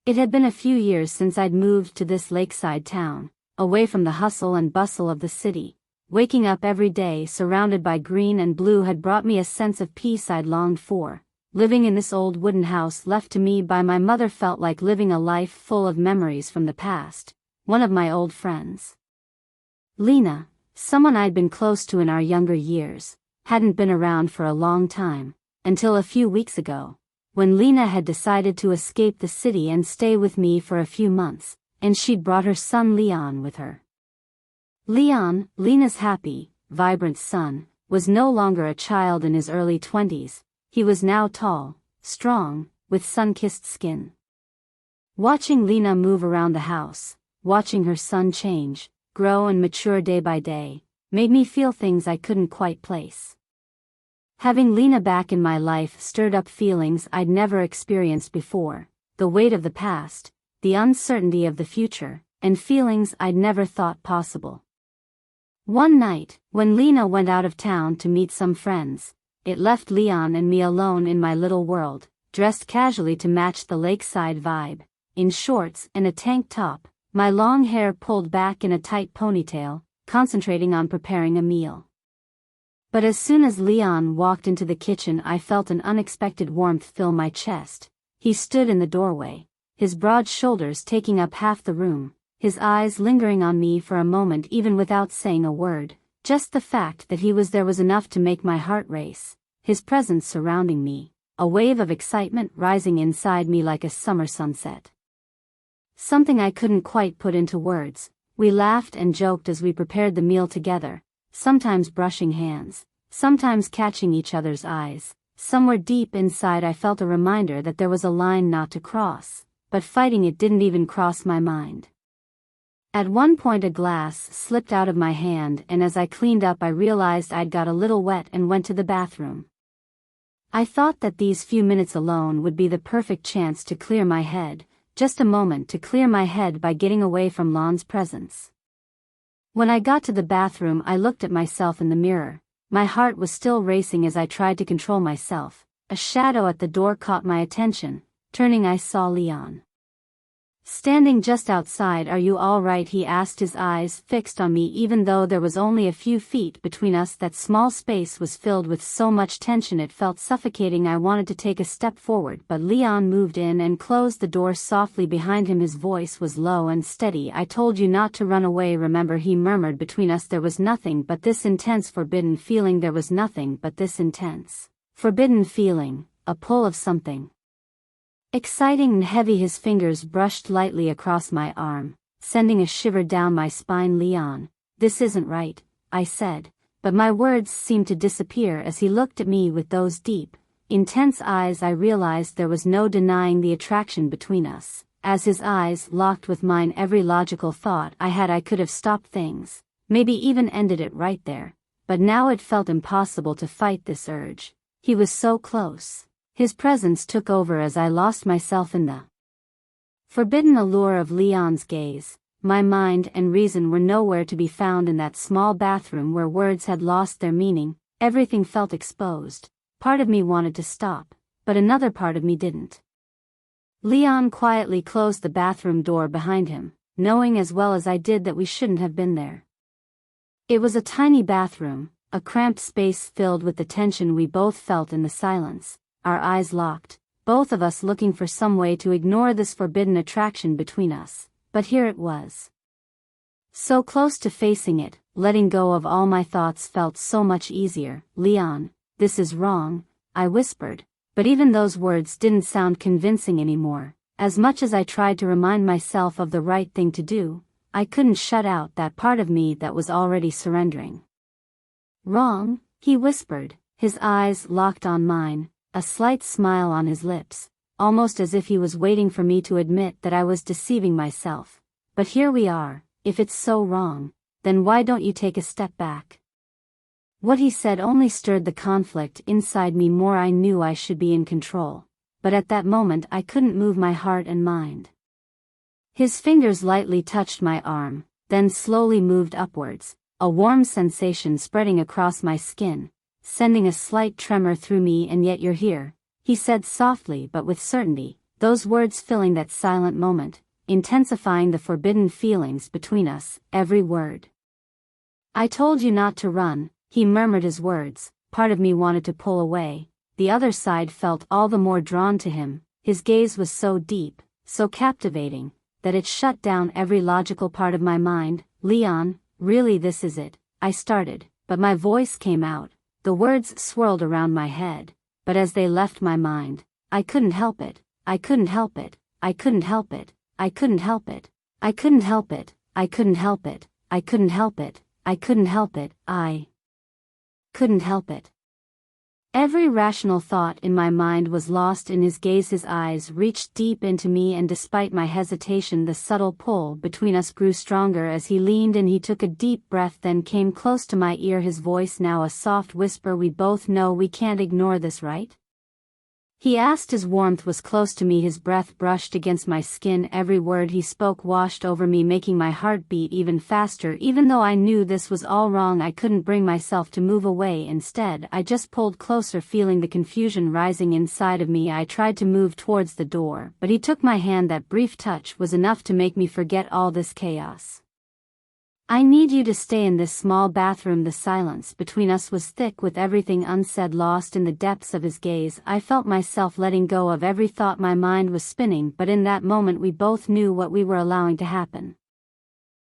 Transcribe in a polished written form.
It had been a few years since I'd moved to this lakeside town, away from the hustle and bustle of the city. Waking up every day surrounded by green and blue had brought me a sense of peace I'd longed for. Living in this old wooden house left to me by my mother felt like living a life full of memories from the past. One of my old friends, Lena, someone I'd been close to in our younger years, hadn't been around for a long time, until a few weeks ago, when Lena had decided to escape the city and stay with me for a few months, and she'd brought her son Leon with her. Leon, Lena's happy, vibrant son, was no longer a child in his early 20s. He was now tall, strong, with sun-kissed skin. Watching Lena move around the house, watching her son change, grow and mature day by day, made me feel things I couldn't quite place. Having Lena back in my life stirred up feelings I'd never experienced before, the weight of the past, the uncertainty of the future, and feelings I'd never thought possible. One night, when Lena went out of town to meet some friends, it left Leon and me alone in my little world, dressed casually to match the lakeside vibe, in shorts and a tank top, my long hair pulled back in a tight ponytail, concentrating on preparing a meal. But as soon as Leon walked into the kitchen, I felt an unexpected warmth fill my chest. He stood in the doorway, his broad shoulders taking up half the room, his eyes lingering on me for a moment even without saying a word. Just the fact that he was there was enough to make my heart race, his presence surrounding me, a wave of excitement rising inside me like a summer sunset. Something I couldn't quite put into words. We laughed and joked as we prepared the meal together, sometimes brushing hands, sometimes catching each other's eyes. Somewhere deep inside I felt a reminder that there was a line not to cross, but fighting it didn't even cross my mind. At one point a glass slipped out of my hand, and as I cleaned up I realized I'd got a little wet and went to the bathroom. I thought that these few minutes alone would be the perfect chance to clear my head, just a moment to clear my head by getting away from Lon's presence. When I got to the bathroom I looked at myself in the mirror. My heart was still racing as I tried to control myself. A shadow at the door caught my attention. Turning I saw Leon standing just outside. "Are you all right?" he asked, his eyes fixed on me even though there was only a few feet between us. That small space was filled with so much tension it felt suffocating. I wanted to take a step forward, but Leon moved in and closed the door softly behind him. His voice was low and steady. "I told you not to run away, remember?" he murmured. Between us there was nothing but this intense forbidden feeling. There was nothing but this intense forbidden feeling, a pull of something exciting and heavy. His fingers brushed lightly across my arm, sending a shiver down my spine. "Leon, this isn't right," I said, but my words seemed to disappear as he looked at me with those deep, intense eyes. I realized there was no denying the attraction between us. As his eyes locked with mine, every logical thought I had I could have stopped things, maybe even ended it right there, but now it felt impossible to fight this urge. He was so close. His presence took over as I lost myself in the forbidden allure of Leon's gaze. My mind and reason were nowhere to be found in that small bathroom where words had lost their meaning. Everything felt exposed. Part of me wanted to stop, but another part of me didn't. Leon quietly closed the bathroom door behind him, knowing as well as I did that we shouldn't have been there. It was a tiny bathroom, a cramped space filled with the tension we both felt in the silence. Our eyes locked, both of us looking for some way to ignore this forbidden attraction between us, but here it was. So close to facing it, letting go of all my thoughts felt so much easier. "Leon, this is wrong," I whispered, but even those words didn't sound convincing anymore. As much as I tried to remind myself of the right thing to do, I couldn't shut out that part of me that was already surrendering. "Wrong?" he whispered, his eyes locked on mine, a slight smile on his lips, almost as if he was waiting for me to admit that I was deceiving myself. "But here we are. If it's so wrong, then why don't you take a step back?" What he said only stirred the conflict inside me more. I knew I should be in control, but at that moment I couldn't move my heart and mind. His fingers lightly touched my arm, then slowly moved upwards, a warm sensation spreading across my skin, sending a slight tremor through me. "And yet you're here," he said softly but with certainty. those words filling that silent moment, intensifying the forbidden feelings between us, every word. "I told you not to run," he murmured his words. Part of me wanted to pull away, the other side felt all the more drawn to him. His gaze was so deep, so captivating, that it shut down every logical part of my mind. "Leon, really this is it," I started, but my voice came out. The words swirled around my head, but as they left my mind, I couldn't help it. I couldn't help it. I couldn't help it. I couldn't help it. I couldn't help it. I couldn't help it. I couldn't help it. I couldn't help it. I couldn't help it. Every rational thought in my mind was lost in his gaze. His eyes reached deep into me, and despite my hesitation, the subtle pull between us grew stronger as he leaned in. He took a deep breath, then came close to my ear, his voice now a soft whisper. "We both know we can't ignore this, right?" he asked. His warmth was close to me, his breath brushed against my skin. Every word he spoke washed over me, making my heart beat even faster. Even though I knew this was all wrong, I couldn't bring myself to move away. Instead, I just pulled closer, feeling the confusion rising inside of me. I tried to move towards the door, but he took my hand. That brief touch was enough to make me forget all this chaos. "I need you to stay in this small bathroom." The silence between us was thick with everything unsaid. Lost in the depths of his gaze, I felt myself letting go of every thought. My mind was spinning, but in that moment we both knew what we were allowing to happen.